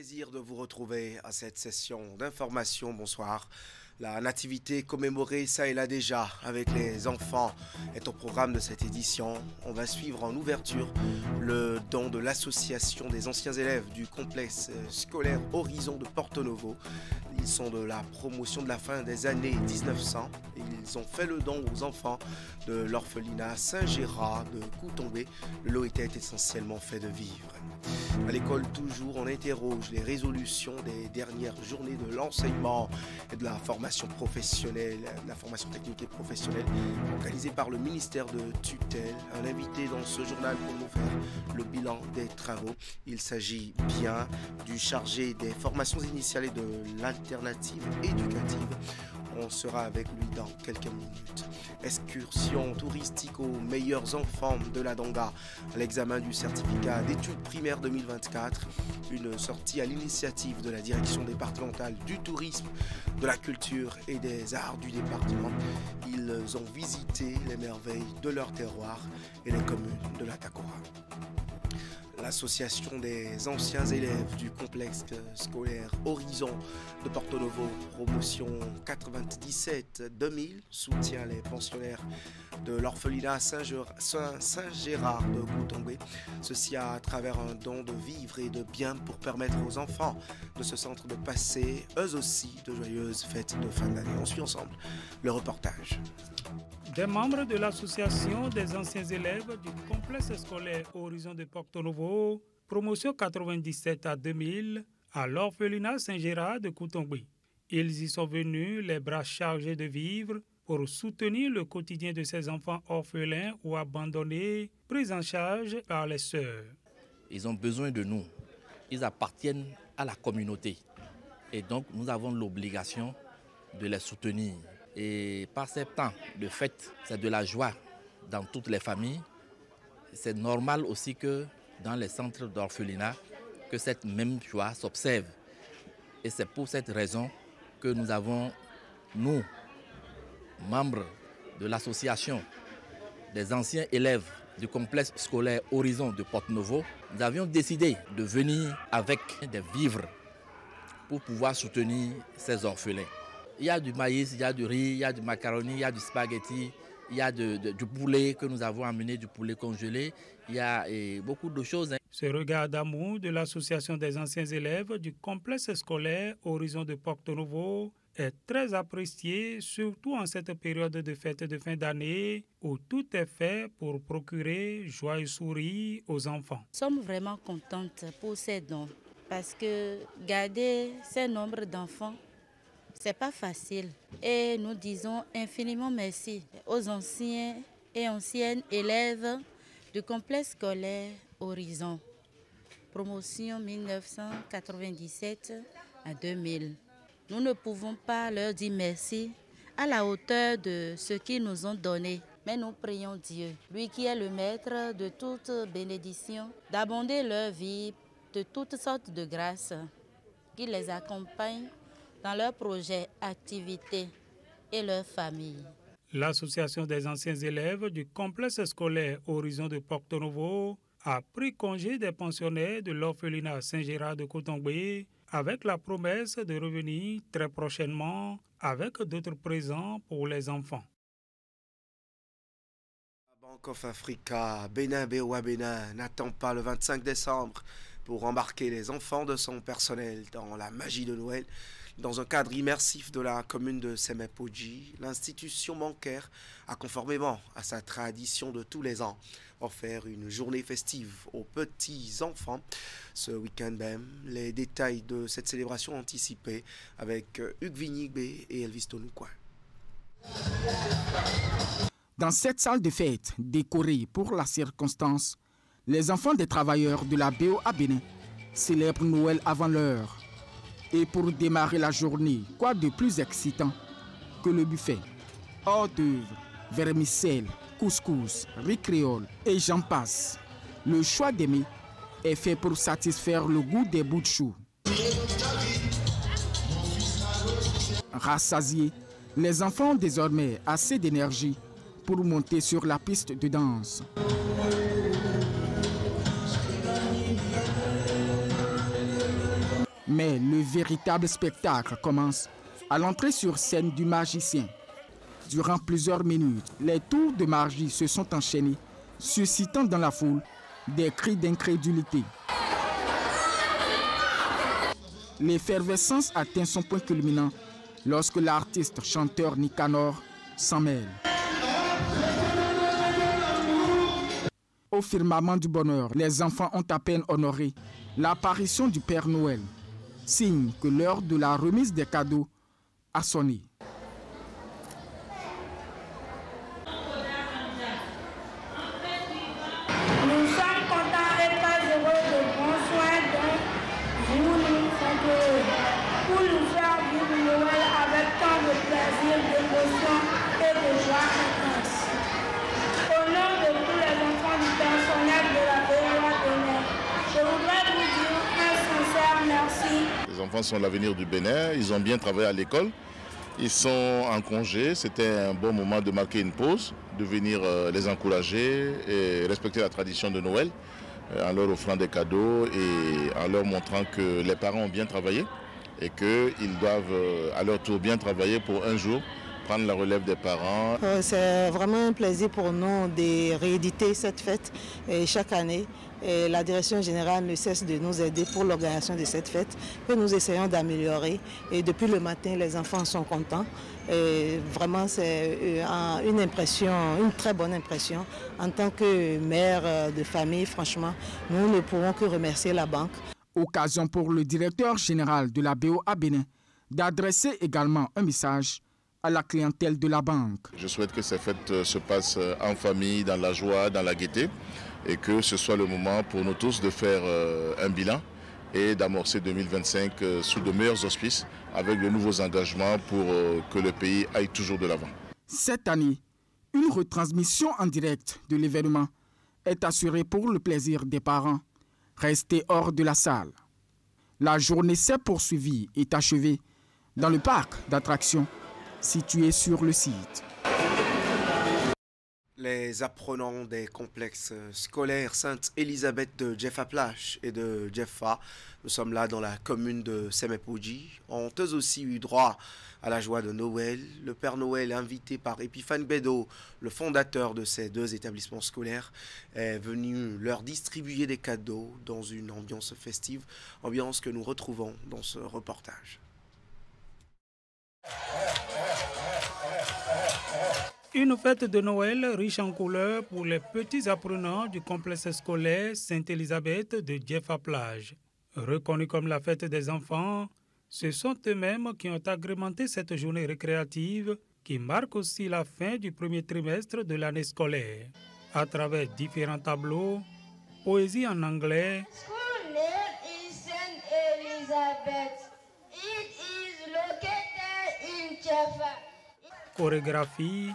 Plaisir de vous retrouver à cette session d'information. Bonsoir. La nativité commémorée ça et là déjà avec les enfants est au programme de cette édition. On va suivre en ouverture le don de l'association des anciens élèves du complexe scolaire Horizon de Porto Novo. Ils sont de la promotion de la fin des années 1900 et ils ont fait le don aux enfants de l'orphelinat Saint-Gérard de Coutombé. Le lot était essentiellement fait de vivres. À l'école toujours, on interroge les résolutions des dernières journées de l'enseignement et de la formation professionnelle, de la formation technique et professionnelle organisée par le ministère de tutelle. Un invité dans ce journal pour nous faire le bilan des travaux. Il s'agit bien du chargé des formations initiales et de l'alternative éducative. On sera avec lui dans quelques minutes. Excursion touristique aux meilleurs enfants de la Donga à l'examen du certificat d'études primaires 2024. Une sortie à l'initiative de la direction départementale du tourisme, de la culture et des arts du département. Ils ont visité les merveilles de leur terroir et les communes de la Takora. L'association des anciens élèves du complexe scolaire Horizon de Porto Novo, promotion 97-2000, soutient les pensionnaires de l'orphelinat Saint-Gérard de Coutombé. Ceci à travers un don de vivres et de biens pour permettre aux enfants de ce centre de passer eux aussi de joyeuses fêtes de fin d'année. On suit ensemble le reportage. Des membres de l'association des anciens élèves du complexe scolaire Horizon de Porto Novo, promotion 97 à 2000, à l'orphelinat Saint-Gérard de Coutombé. Ils y sont venus les bras chargés de vivres pour soutenir le quotidien de ces enfants orphelins ou abandonnés, pris en charge par les sœurs. Ils ont besoin de nous. Ils appartiennent à la communauté. Et donc, nous avons l'obligation de les soutenir. Et par ces temps de fête, c'est de la joie dans toutes les familles. C'est normal aussi que dans les centres d'orphelinat, que cette même joie s'observe. Et c'est pour cette raison que nous avons, nous, membres de l'association des anciens élèves du complexe scolaire Horizon de Porto Novo, nous avions décidé de venir avec des vivres pour pouvoir soutenir ces orphelins. Il y a du maïs, il y a du riz, il y a du macaroni, il y a du spaghetti, il y a du poulet que nous avons amené, du poulet congelé, il y a beaucoup de choses. Ce regard d'amour de l'association des anciens élèves du complexe scolaire Horizon de Porto Novo est très apprécié, surtout en cette période de fête de fin d'année où tout est fait pour procurer joie et sourire aux enfants. Nous sommes vraiment contentes pour ces dons parce que garder ces nombres d'enfants, c'est pas facile. Et nous disons infiniment merci aux anciens et anciennes élèves du complexe scolaire Horizon, promotion 1997 à 2000. Nous ne pouvons pas leur dire merci à la hauteur de ce qu'ils nous ont donné. Mais nous prions Dieu, lui qui est le maître de toute bénédiction, d'abonder leur vie de toutes sortes de grâces, qu'il les accompagne dans leurs projets, activités et leurs familles. L'association des anciens élèves du complexe scolaire Horizon de Porto Novo a pris congé des pensionnaires de l'orphelinat Saint-Gérard de Coutombé avec la promesse de revenir très prochainement avec d'autres présents pour les enfants. La Bank of Africa, Bénin, BOA Bénin, n'attend pas le 25 décembre pour embarquer les enfants de son personnel dans la magie de Noël. Dans un cadre immersif de la commune de Semepoji, l'institution bancaire a, conformément à sa tradition de tous les ans, offert une journée festive aux petits-enfants. Ce week-end même, les détails de cette célébration anticipée avec Hugues Vignigbe et Elvis Tonoukouin. Dans cette salle de fête décorée pour la circonstance, les enfants des travailleurs de la BOA Bénin célèbrent Noël avant l'heure. Et pour démarrer la journée, quoi de plus excitant que le buffet? Hors d'œuvre, vermicelle, couscous, riz créole et j'en passe. Le choix des mets est fait pour satisfaire le goût des bouts de chou. Rassasiés, les enfants ont désormais assez d'énergie pour monter sur la piste de danse. Mais le véritable spectacle commence à l'entrée sur scène du magicien. Durant plusieurs minutes, les tours de magie se sont enchaînés, suscitant dans la foule des cris d'incrédulité. L'effervescence atteint son point culminant lorsque l'artiste chanteur Nicanor s'en mêle. Au firmament du bonheur, les enfants ont à peine honoré l'apparition du Père Noël, signe que l'heure de la remise des cadeaux a sonné. Nous sommes contents et très heureux de prendre soin dont vous nous faites pour nous faire vivre Noël avec tant de plaisir, d'émotion et de joie intense. Au nom de tous les enfants du personnel de la BOA Bénin, je voudrais vous dire un sincère merci. Les enfants sont l'avenir du Bénin, ils ont bien travaillé à l'école, ils sont en congé, c'était un bon moment de marquer une pause, de venir les encourager et respecter la tradition de Noël en leur offrant des cadeaux et en leur montrant que les parents ont bien travaillé et qu'ils doivent à leur tour bien travailler pour un jour prendre la relève des parents. C'est vraiment un plaisir pour nous de rééditer cette fête chaque année. Et la direction générale ne cesse de nous aider pour l'organisation de cette fête que nous essayons d'améliorer. Et depuis le matin, les enfants sont contents. Et vraiment, c'est une impression, une très bonne impression. En tant que mère de famille, franchement, nous ne pouvons que remercier la banque. Occasion pour le directeur général de la BOA Bénin d'adresser également un message à la clientèle de la banque. Je souhaite que ces fêtes se passent en famille, dans la joie, dans la gaieté et que ce soit le moment pour nous tous de faire un bilan et d'amorcer 2025 sous de meilleurs auspices avec de nouveaux engagements pour que le pays aille toujours de l'avant. Cette année, une retransmission en direct de l'événement est assurée pour le plaisir des parents restés hors de la salle. La journée s'est poursuivie et achevée dans le parc d'attractions situé sur le site. Les apprenants des complexes scolaires Sainte-Élisabeth de Djefa-Plage et de Djefa, nous sommes là dans la commune de Semepoji, ont eux aussi eu droit à la joie de Noël. Le Père Noël, invité par Epiphane Bedo, le fondateur de ces deux établissements scolaires, est venu leur distribuer des cadeaux dans une ambiance festive, ambiance que nous retrouvons dans ce reportage. Une fête de Noël riche en couleurs pour les petits apprenants du complexe scolaire Sainte-Élisabeth de Djefa-Plage. Reconnus comme la fête des enfants, ce sont eux-mêmes qui ont agrémenté cette journée récréative qui marque aussi la fin du premier trimestre de l'année scolaire. À travers différents tableaux, poésie en anglais, School name is St. Elizabeth. It is located in Jaffa. chorégraphie,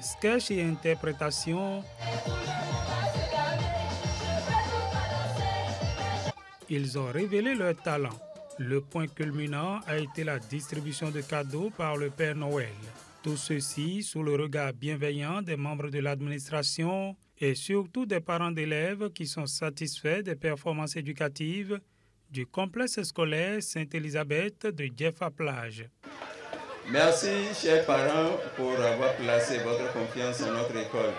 sketch et interprétation, ils ont révélé leur talent. Le point culminant a été la distribution de cadeaux par le Père Noël. Tout ceci sous le regard bienveillant des membres de l'administration et surtout des parents d'élèves qui sont satisfaits des performances éducatives du complexe scolaire Sainte-Élisabeth de Djefa-Plage. Merci, chers parents, pour avoir placé votre confiance en notre école.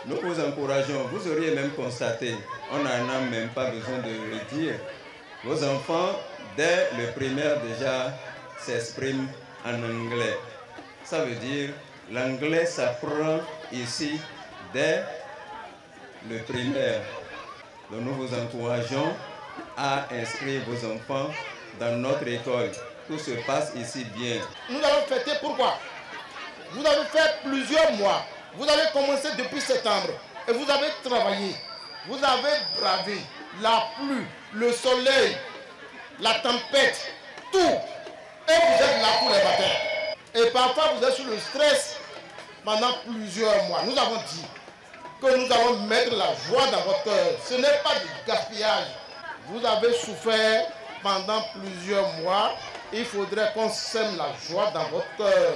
Nous vous encourageons, vous auriez même constaté, on n'en a même pas besoin de le dire, vos enfants, dès le primaire déjà, s'expriment en anglais. Ça veut dire, l'anglais s'apprend ici dès le primaire. Donc nous vous encourageons à inscrire vos enfants dans notre école. Tout se passe ici bien. Nous avons fêté pourquoi? Vous avez fait plusieurs mois. Vous avez commencé depuis septembre et vous avez travaillé. Vous avez bravé la pluie, le soleil, la tempête, tout. Et vous êtes là pour les matins. Et parfois vous êtes sous le stress pendant plusieurs mois. Nous avons dit que nous allons mettre la joie dans votre cœur. Ce n'est pas du gaspillage. Vous avez souffert pendant plusieurs mois. Il faudrait qu'on sème la joie dans votre cœur.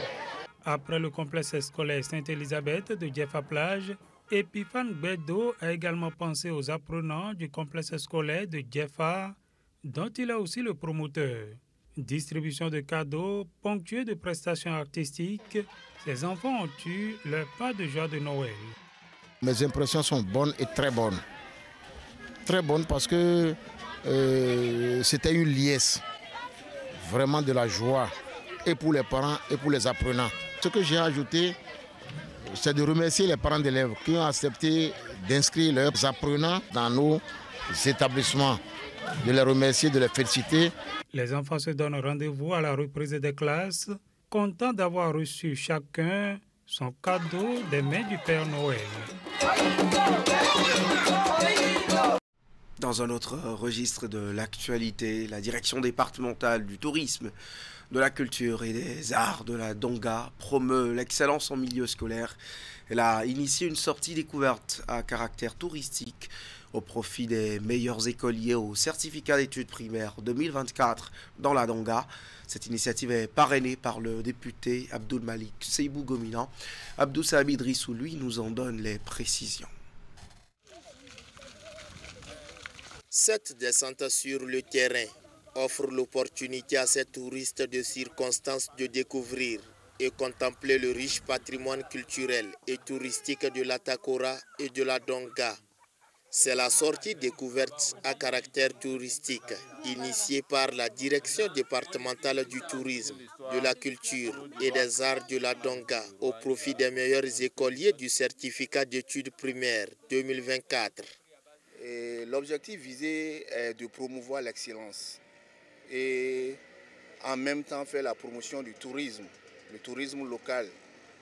Après le complexe scolaire Sainte-Élisabeth de Djefa-Plage, Epiphane Bedo a également pensé aux apprenants du complexe scolaire de Djefa, dont il est aussi le promoteur. Distribution de cadeaux ponctuée de prestations artistiques, ces enfants ont eu leur part de joie de Noël. Mes impressions sont bonnes et très bonnes. Très bonnes parce que c'était une liesse, vraiment de la joie, et pour les parents et pour les apprenants. Ce que j'ai ajouté, c'est de remercier les parents d'élèves qui ont accepté d'inscrire leurs apprenants dans nos établissements, de les remercier, de les féliciter. Les enfants se donnent rendez-vous à la reprise des classes, contents d'avoir reçu chacun son cadeau des mains du Père Noël. Dans un autre registre de l'actualité, la direction départementale du tourisme, de la culture et des arts de la Donga promeut l'excellence en milieu scolaire. Elle a initié une sortie découverte à caractère touristique au profit des meilleurs écoliers au certificat d'études primaires 2024 dans la Donga. Cette initiative est parrainée par le député Abdoul Malik Seibou Gomina. Abdou Sahamid Drissou, lui, nous en donne les précisions. Cette descente sur le terrain offre l'opportunité à ces touristes de circonstance de découvrir et contempler le riche patrimoine culturel et touristique de la Takora et de la Donga. C'est la sortie découverte à caractère touristique initiée par la direction départementale du tourisme, de la culture et des arts de la Donga au profit des meilleurs écoliers du certificat d'études primaires 2024. L'objectif visé est de promouvoir l'excellence et en même temps faire la promotion du tourisme, le tourisme local.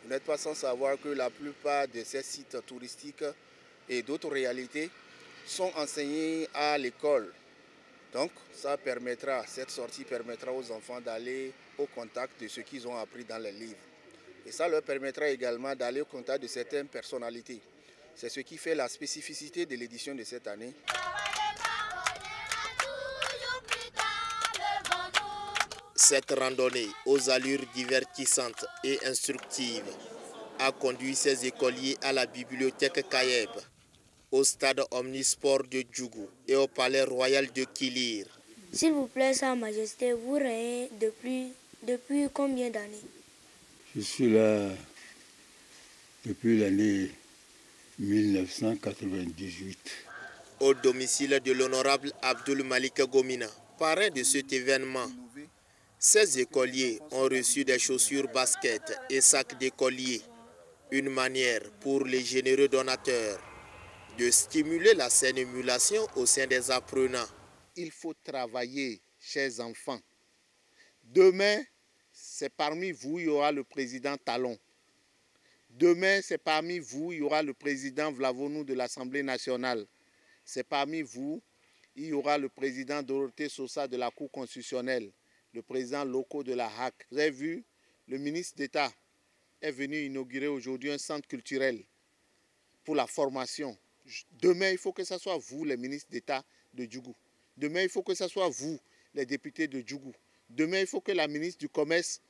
Vous n'êtes pas sans savoir que la plupart de ces sites touristiques et d'autres réalités sont enseignés à l'école. Donc cette sortie permettra aux enfants d'aller au contact de ce qu'ils ont appris dans les livres. Et ça leur permettra également d'aller au contact de certaines personnalités. C'est ce qui fait la spécificité de l'édition de cette année. Cette randonnée aux allures divertissantes et instructives a conduit ces écoliers à la bibliothèque Kayeb, au stade omnisport de Djougou et au palais royal de Kilir. S'il vous plaît, Sa Majesté, vous régnez depuis combien d'années? Je suis là depuis l'année 1998. Au domicile de l'honorable Abdoul Malik Gomina, parrain de cet événement, ces écoliers ont reçu des chaussures basket et sacs d'écolier, une manière pour les généreux donateurs de stimuler la saine émulation au sein des apprenants. Il faut travailler, chers enfants. Demain, c'est parmi vous, il y aura le président Talon. Demain, c'est parmi vous, il y aura le président Vlavonou de l'Assemblée nationale. C'est parmi vous, il y aura le président Dorothée Sosa de la Cour constitutionnelle, le président Loko de la HAC. Vous avez vu, le ministre d'État est venu inaugurer aujourd'hui un centre culturel pour la formation. Demain, il faut que ce soit vous, les ministres d'État de Djougou. Demain, il faut que ce soit vous, les députés de Djougou. Demain, il faut que la ministre du Commerce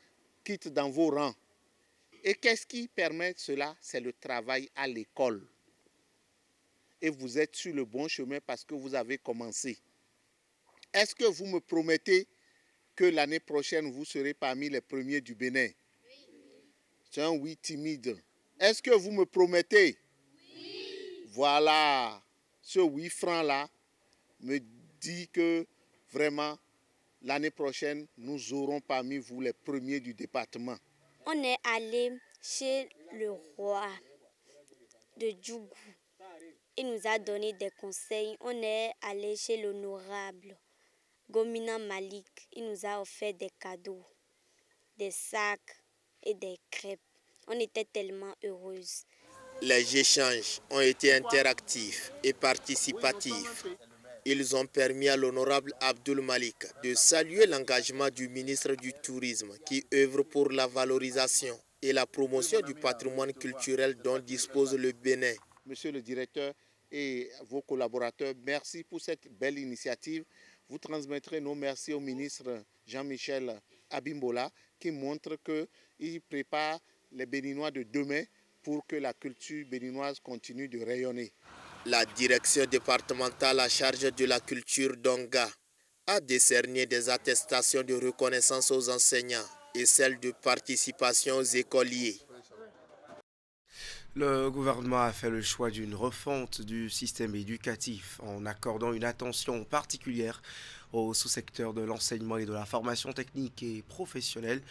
quitte dans vos rangs. Et qu'est-ce qui permet cela? C'est le travail à l'école. Et vous êtes sur le bon chemin parce que vous avez commencé. Est-ce que vous me promettez que l'année prochaine, vous serez parmi les premiers du Bénin? C'est un oui timide. Est-ce que vous me promettez? Oui. Voilà, ce oui franc-là me dit que vraiment, l'année prochaine, nous aurons parmi vous les premiers du département. On est allé chez le roi de Djougou. Il nous a donné des conseils. On est allé chez l'honorable Gomina Malik. Il nous a offert des cadeaux, des sacs et des crêpes. On était tellement heureuses. Les échanges ont été interactifs et participatifs. Ils ont permis à l'honorable Abdoul Malik de saluer l'engagement du ministre du Tourisme qui œuvre pour la valorisation et la promotion du patrimoine culturel dont dispose le Bénin. Monsieur le directeur et vos collaborateurs, merci pour cette belle initiative. Vous transmettrez nos merci au ministre Jean-Michel Abimbola qui montre qu'il prépare les Béninois de demain pour que la culture béninoise continue de rayonner. La direction départementale à charge de la culture d'Onga a décerné des attestations de reconnaissance aux enseignants et celles de participation aux écoliers. Le gouvernement a fait le choix d'une refonte du système éducatif en accordant une attention particulière au sous-secteur de l'enseignement et de la formation technique et professionnelle.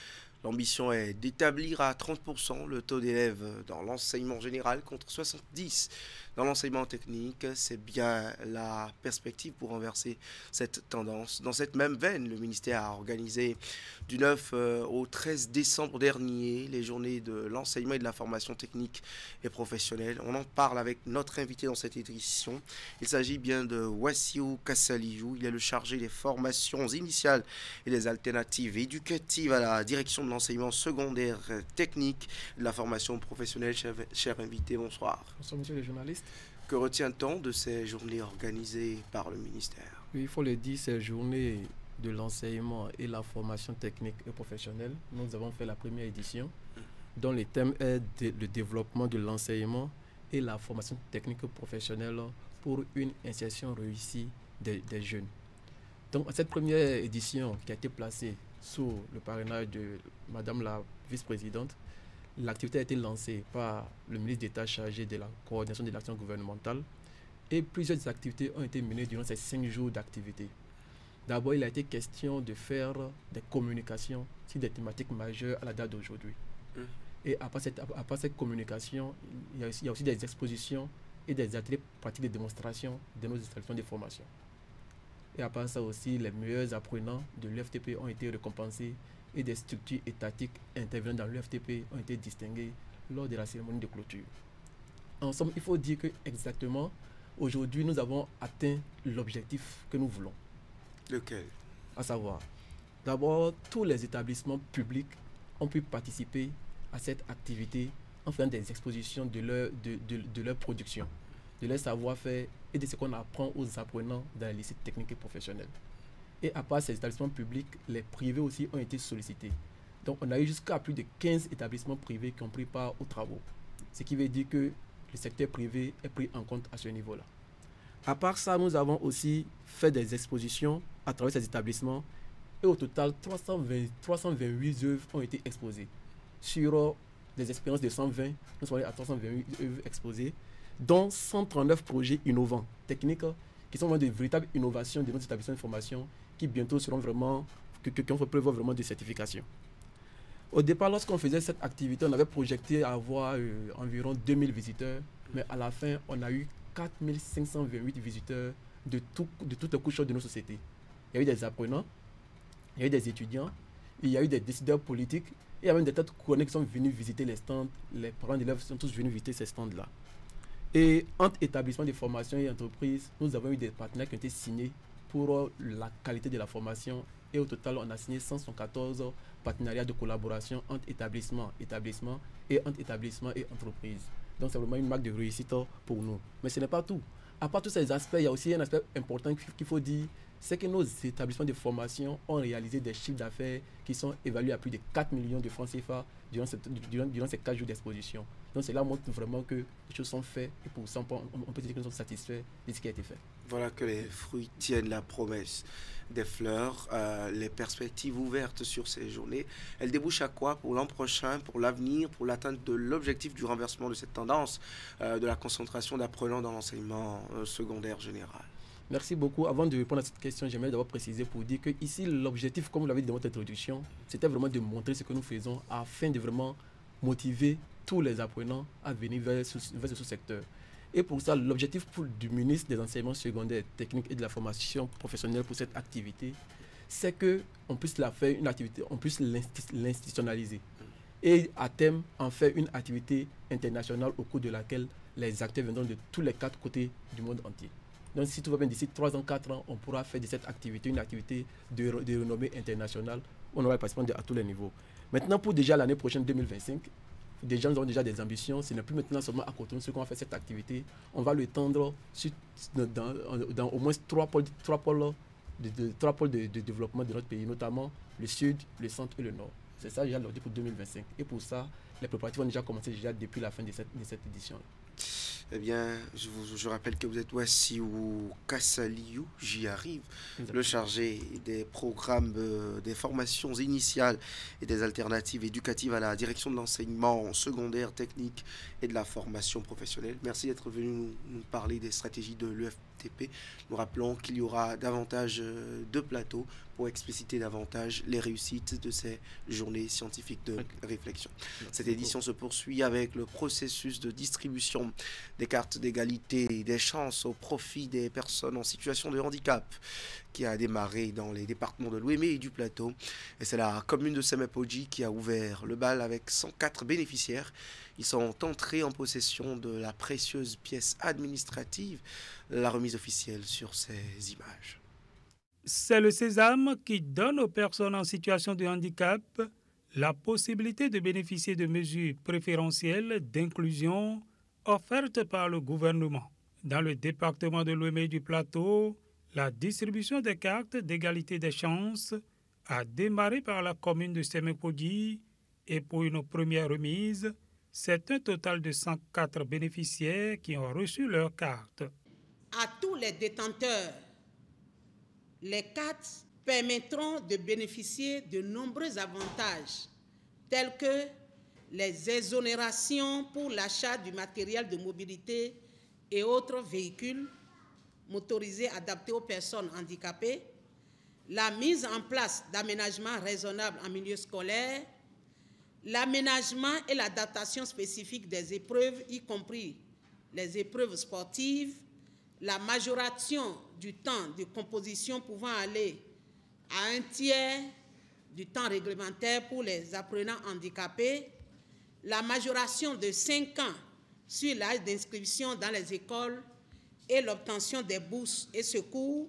L'ambition est d'établir à 30% le taux d'élèves dans l'enseignement général contre 70% dans l'enseignement technique. C'est bien la perspective pour renverser cette tendance. Dans cette même veine, le ministère a organisé du 9 au 13 décembre dernier les journées de l'enseignement et de la formation technique et professionnelle. On en parle avec notre invité dans cette édition. Il s'agit bien de Wassiou Kassalijou. Il est le chargé des formations initiales et des alternatives éducatives à la direction de l'enseignement secondaire technique et de la formation professionnelle. Cher invité, bonsoir. Bonsoir, monsieur le journaliste. Que retient-on de ces journées organisées par le ministère? Oui, il faut le dire, ces journées de l'enseignement et la formation technique et professionnelle, nous avons fait la première édition, dont le thème est le développement de l'enseignement et la formation technique et professionnelle pour une insertion réussie des jeunes. Donc, cette première édition qui a été placée sous le parrainage de Madame la vice-présidente, l'activité a été lancée par le ministre d'État chargé de la coordination de l'action gouvernementale et plusieurs activités ont été menées durant ces 5 jours d'activité. D'abord, il a été question de faire des communications sur des thématiques majeures à la date d'aujourd'hui. Et à part cette communication, il y a aussi des expositions et des ateliers pratiques de démonstration de nos installations de formation. Et à part ça aussi, les meilleurs apprenants de l'UFTP ont été récompensés et des structures étatiques intervenant dans l'UFTP ont été distinguées lors de la cérémonie de clôture. En somme, il faut dire que exactement, aujourd'hui, nous avons atteint l'objectif que nous voulons. Lequel? À savoir, d'abord, tous les établissements publics ont pu participer à cette activité en faisant des expositions de leur production, de leur savoir-faire et de ce qu'on apprend aux apprenants dans les lycées techniques et professionnels. Et à part ces établissements publics, les privés aussi ont été sollicités. Donc on a eu jusqu'à plus de 15 établissements privés qui ont pris part aux travaux. Ce qui veut dire que le secteur privé est pris en compte à ce niveau-là. À part ça, nous avons aussi fait des expositions à travers ces établissements. Et au total, 328 œuvres ont été exposées. Sur des expériences de 120, nous sommes allés à 328 œuvres exposées, dont 139 projets innovants, techniques, qui sont vraiment de véritables innovations de notre établissement de formation qui bientôt seront vraiment, qui ont fait preuve vraiment de certification. Au départ, lorsqu'on faisait cette activité, on avait projeté avoir environ 2000 visiteurs, mais à la fin, on a eu 4528 visiteurs de toutes les couches de nos sociétés. Il y a eu des apprenants, il y a eu des étudiants, il y a eu des décideurs politiques, et il y a même des têtes couronnées qui sont venus visiter les stands, les parents d'élèves sont tous venus visiter ces stands-là. Et entre établissements de formation et entreprises, nous avons eu des partenaires qui ont été signés pour la qualité de la formation. Et au total, on a signé 114 partenariats de collaboration entre établissements et entre établissements et entreprises. Donc c'est vraiment une marque de réussite pour nous. Mais ce n'est pas tout. À part tous ces aspects, il y a aussi un aspect important qu'il faut dire, c'est que nos établissements de formation ont réalisé des chiffres d'affaires qui sont évalués à plus de 4 millions de francs CFA durant ces 4 jours d'exposition. Donc cela montre vraiment que les choses sont faites et pour ça on peut dire que nous sommes satisfaits de ce qui a été fait. Voilà que les fruits tiennent la promesse des fleurs, les perspectives ouvertes sur ces journées. Elles débouchent à quoi pour l'an prochain, pour l'avenir, pour l'atteinte de l'objectif du renversement de cette tendance de la concentration d'apprenants dans l'enseignement secondaire général? Merci beaucoup. Avant de répondre à cette question, j'aimerais d'abord préciser pour dire que ici, l'objectif, comme vous l'avez dit dans votre introduction, c'était vraiment de montrer ce que nous faisons afin de vraiment motiver tous les apprenants à venir vers ce sous-secteur. Et pour ça, l'objectif du ministre des enseignements secondaires, techniques et de la formation professionnelle pour cette activité, c'est qu'on puisse la faire une activité, on puisse l'institutionnaliser. Et à terme, en faire une activité internationale au cours de laquelle les acteurs viendront de tous les 4 côtés du monde entier. Donc si tout va bien, d'ici 3 ans, 4 ans, on pourra faire de cette activité une activité de renommée internationale. On aura les participants à tous les niveaux. Maintenant, pour déjà l'année prochaine, 2025, déjà, nous avons déjà des ambitions. Ce n'est plus maintenant seulement à Cotonou ce qu'on va faire cette activité. On va l'étendre dans au moins 3 pôles de développement de notre pays, notamment le sud, le centre et le nord. C'est ça déjà l'objectif pour 2025. Et pour ça, les préparatifs ont déjà commencé depuis la fin de cette édition. Eh bien, je rappelle que vous êtes Wassiou Kassaliou, j'y arrive, le chargé des programmes, des formations initiales et des alternatives éducatives à la direction de l'enseignement secondaire, technique et de la formation professionnelle. Merci d'être venu nous parler des stratégies de l'UFTP. Nous rappelons qu'il y aura davantage de plateaux pour expliciter davantage les réussites de ces journées scientifiques de réflexion. Cette édition se poursuit avec le processus de distribution des cartes d'égalité des chances au profit des personnes en situation de handicap qui a démarré dans les départements de l'Ouémé et du Plateau. Et c'est la commune de Semepoji qui a ouvert le bal avec 104 bénéficiaires. Ils sont entrés en possession de la précieuse pièce administrative, la remise officielle sur ces images. C'est le Sésame qui donne aux personnes en situation de handicap la possibilité de bénéficier de mesures préférentielles d'inclusion offertes par le gouvernement. Dans le département de l'Ouémé du Plateau, la distribution des cartes d'égalité des chances a démarré par la commune de Semepoji et pour une première remise, c'est un total de 104 bénéficiaires qui ont reçu leur carte. À tous les détenteurs, les cartes permettront de bénéficier de nombreux avantages tels que les exonérations pour l'achat du matériel de mobilité et autres véhicules motorisés adaptés aux personnes handicapées, la mise en place d'aménagements raisonnables en milieu scolaire, l'aménagement et l'adaptation spécifique des épreuves, y compris les épreuves sportives, la majoration du temps de composition pouvant aller à 1/3 du temps réglementaire pour les apprenants handicapés, la majoration de 5 ans sur l'âge d'inscription dans les écoles et l'obtention des bourses et secours,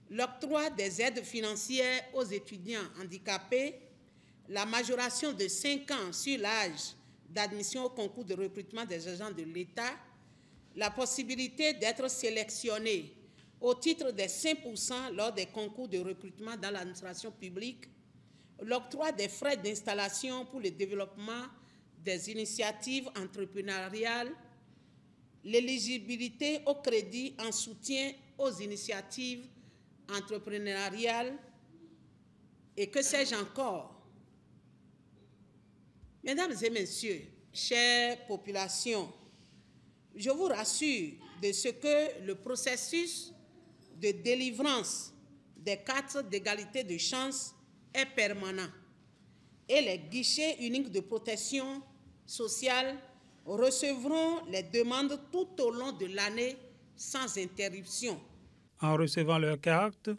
l'octroi des aides financières aux étudiants handicapés, la majoration de 5 ans sur l'âge d'admission au concours de recrutement des agents de l'État, la possibilité d'être sélectionné au titre des 5% lors des concours de recrutement dans l'administration publique, l'octroi des frais d'installation pour le développement des initiatives entrepreneuriales, l'éligibilité au crédit en soutien aux initiatives entrepreneuriales et que sais-je encore. Mesdames et messieurs, chères populations, je vous rassure de ce que le processus de délivrance des cartes d'égalité de chance est permanent et les guichets uniques de protection sociale recevront les demandes tout au long de l'année sans interruption. En recevant leur carte,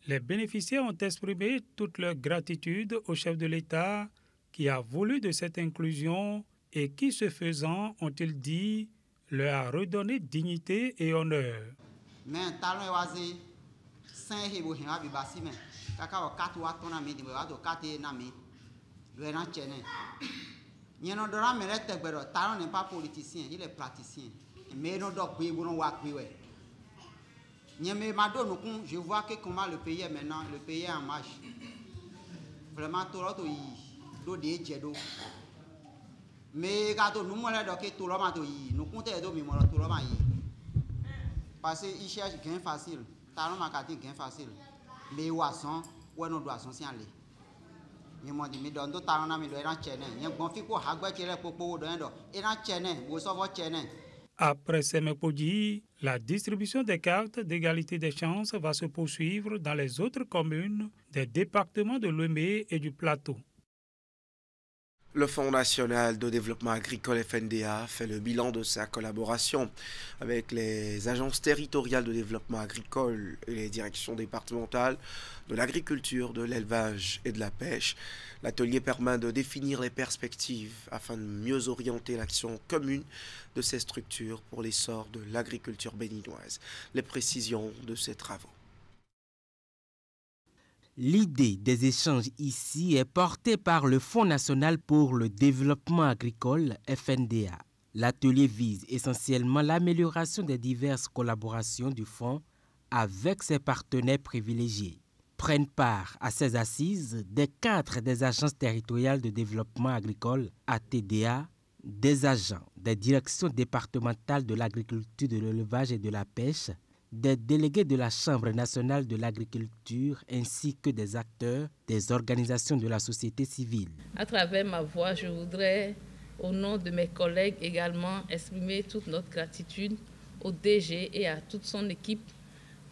les bénéficiaires ont exprimé toute leur gratitude au chef de l'État qui a voulu de cette inclusion et qui, ce faisant, ont-ils dit, leur a redonné dignité et honneur. Taron n'est pas politicien, il est praticien. Mais je vois que comment le pays est maintenant, le pays est en marche. Vraiment, tout le monde est mais quand nous tout le monde nous comptons tout le monde parce qu'il cherche gain facile. Taron m'a dit gain facile. Mais Wasson, où nous doit s'en aller. Ils m'ont dit, mais dans d'autres talents, ils doivent être chênés. Ils ont fait quoi? Après Semepoji, la distribution des cartes d'égalité des chances va se poursuivre dans les autres communes des départements de l'Ouémé et du Plateau. Le Fonds national de développement agricole FNDA fait le bilan de sa collaboration avec les agences territoriales de développement agricole et les directions départementales de l'agriculture, de l'élevage et de la pêche. L'atelier permet de définir les perspectives afin de mieux orienter l'action commune de ces structures pour l'essor de l'agriculture béninoise. Les précisions de ces travaux. L'idée des échanges ici est portée par le Fonds national pour le développement agricole, FNDA. L'atelier vise essentiellement l'amélioration des diverses collaborations du Fonds avec ses partenaires privilégiés. Prennent part à ces assises des cadres des agences territoriales de développement agricole, ATDA, des agents des directions départementales de l'agriculture, de l'élevage et de la pêche, des délégués de la Chambre nationale de l'agriculture ainsi que des acteurs des organisations de la société civile. À travers ma voix, je voudrais, au nom de mes collègues également, exprimer toute notre gratitude au DG et à toute son équipe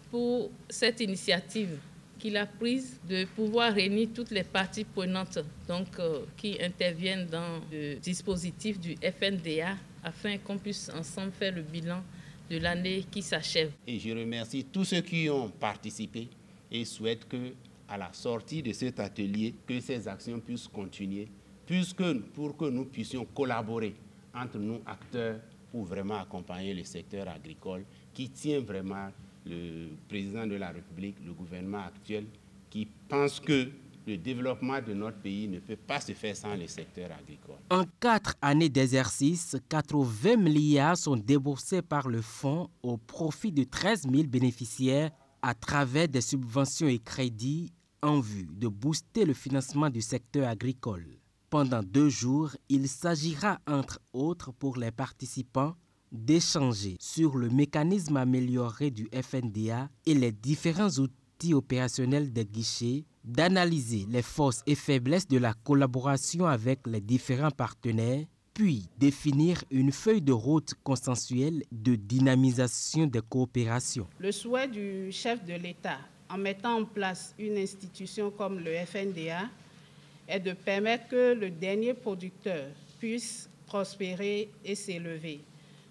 pour cette initiative qu'il a prise de pouvoir réunir toutes les parties prenantes qui interviennent dans le dispositif du FNDA afin qu'on puisse ensemble faire le bilan de l'année qui s'achève. Et je remercie tous ceux qui ont participé et souhaite que, à la sortie de cet atelier, que ces actions puissent continuer, pour que nous puissions collaborer entre nous acteurs pour vraiment accompagner le secteur agricole qui tient vraiment le président de la République, le gouvernement actuel, qui pense que le développement de notre pays ne peut pas se faire sans le secteur agricole. En 4 années d'exercice, 80 milliards sont déboursés par le fonds au profit de 13 000 bénéficiaires à travers des subventions et crédits en vue de booster le financement du secteur agricole. Pendant 2 jours, il s'agira entre autres pour les participants d'échanger sur le mécanisme amélioré du FNDA et les différents outils opérationnels des guichets, d'analyser les forces et faiblesses de la collaboration avec les différents partenaires, puis définir une feuille de route consensuelle de dynamisation des coopérations. Le souhait du chef de l'État, en mettant en place une institution comme le FNDA, est de permettre que le dernier producteur puisse prospérer et s'élever.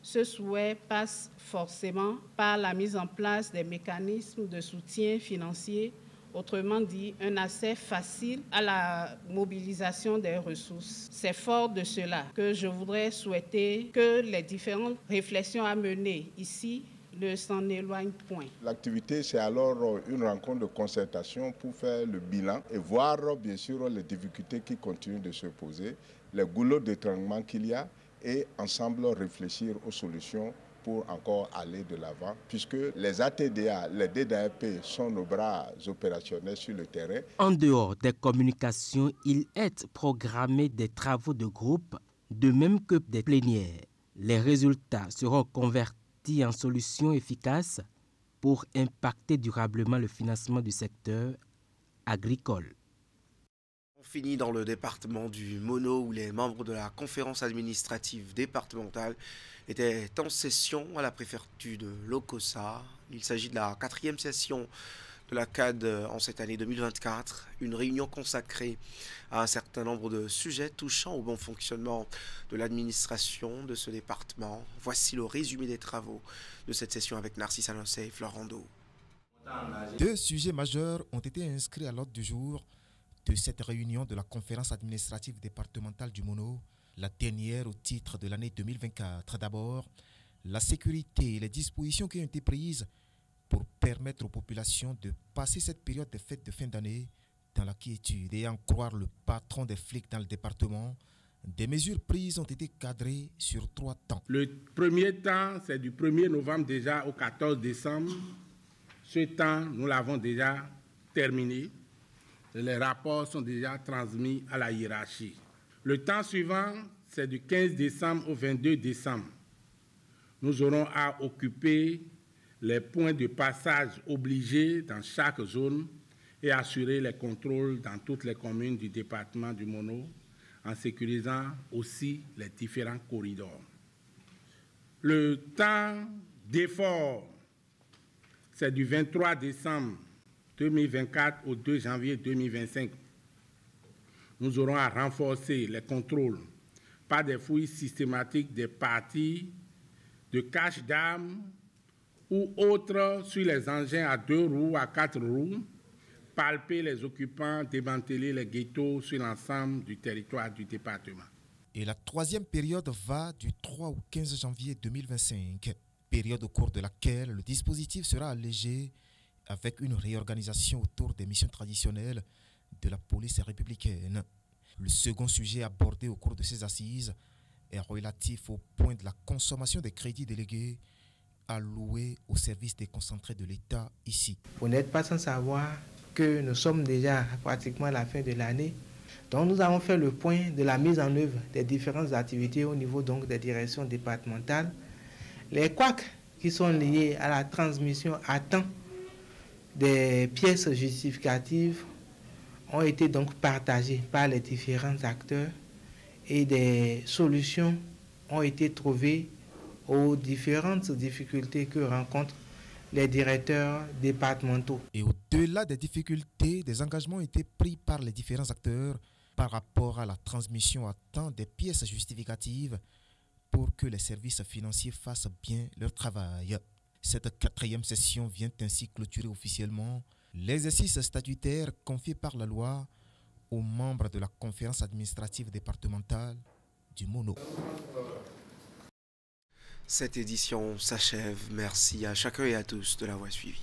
Ce souhait passe forcément par la mise en place des mécanismes de soutien financier, autrement dit, un accès facile à la mobilisation des ressources. C'est fort de cela que je voudrais souhaiter que les différentes réflexions à mener ici ne s'en éloignent point. L'activité, c'est alors une rencontre de concertation pour faire le bilan et voir bien sûr les difficultés qui continuent de se poser, les goulots d'étranglement qu'il y a et ensemble réfléchir aux solutions pour encore aller de l'avant, puisque les ATDA, les DDAP sont nos bras opérationnels sur le terrain. En dehors des communications, il est programmé des travaux de groupe, de même que des plénières. Les résultats seront convertis en solutions efficaces pour impacter durablement le financement du secteur agricole. On finit dans le département du Mono où les membres de la conférence administrative départementale étaient en session à la préfecture de Lokossa. Il s'agit de la 4e session de la CAD en cette année 2024, une réunion consacrée à un certain nombre de sujets touchant au bon fonctionnement de l'administration de ce département. Voici le résumé des travaux de cette session avec Narcisse Anossé et Florent Do. 2 sujets majeurs ont été inscrits à l'ordre du jour de cette réunion de la conférence administrative départementale du Mono, la dernière au titre de l'année 2024. D'abord, la sécurité et les dispositions qui ont été prises pour permettre aux populations de passer cette période de fête de fin d'année dans la quiétude. Et en croire le patron des flics dans le département, des mesures prises ont été cadrées sur 3 temps. Le premier temps, c'est du 1er novembre déjà au 14 décembre. Ce temps, nous l'avons déjà terminé. Les rapports sont déjà transmis à la hiérarchie. Le temps suivant, c'est du 15 décembre au 22 décembre. Nous aurons à occuper les points de passage obligés dans chaque zone et assurer les contrôles dans toutes les communes du département du Mono en sécurisant aussi les différents corridors. Le temps d'effort, c'est du 23 décembre 2024 au 2 janvier 2025. Nous aurons à renforcer les contrôles par des fouilles systématiques des parties de cache d'armes ou autres sur les engins à 2 roues, à 4 roues, palper les occupants, démanteler les ghettos sur l'ensemble du territoire du département. Et la 3e période va du 3 au 15 janvier 2025, période au cours de laquelle le dispositif sera allégé avec une réorganisation autour des missions traditionnelles de la police républicaine. Le second sujet abordé au cours de ces assises est relatif au point de la consommation des crédits délégués alloués au service déconcentré de l'État ici. Vous n'êtes pas sans savoir que nous sommes déjà pratiquement à la fin de l'année. Donc nous avons fait le point de la mise en œuvre des différentes activités au niveau donc des directions départementales. Les couacs qui sont liés à la transmission à temps des pièces justificatives ont été donc partagés par les différents acteurs et des solutions ont été trouvées aux différentes difficultés que rencontrent les directeurs départementaux. Et au-delà des difficultés, des engagements ont été pris par les différents acteurs par rapport à la transmission à temps des pièces justificatives pour que les services financiers fassent bien leur travail. Cette 4e session vient ainsi clôturer officiellement l'exercice statutaire confié par la loi aux membres de la conférence administrative départementale du Mono. Cette édition s'achève. Merci à chacun et à tous de l'avoir suivi.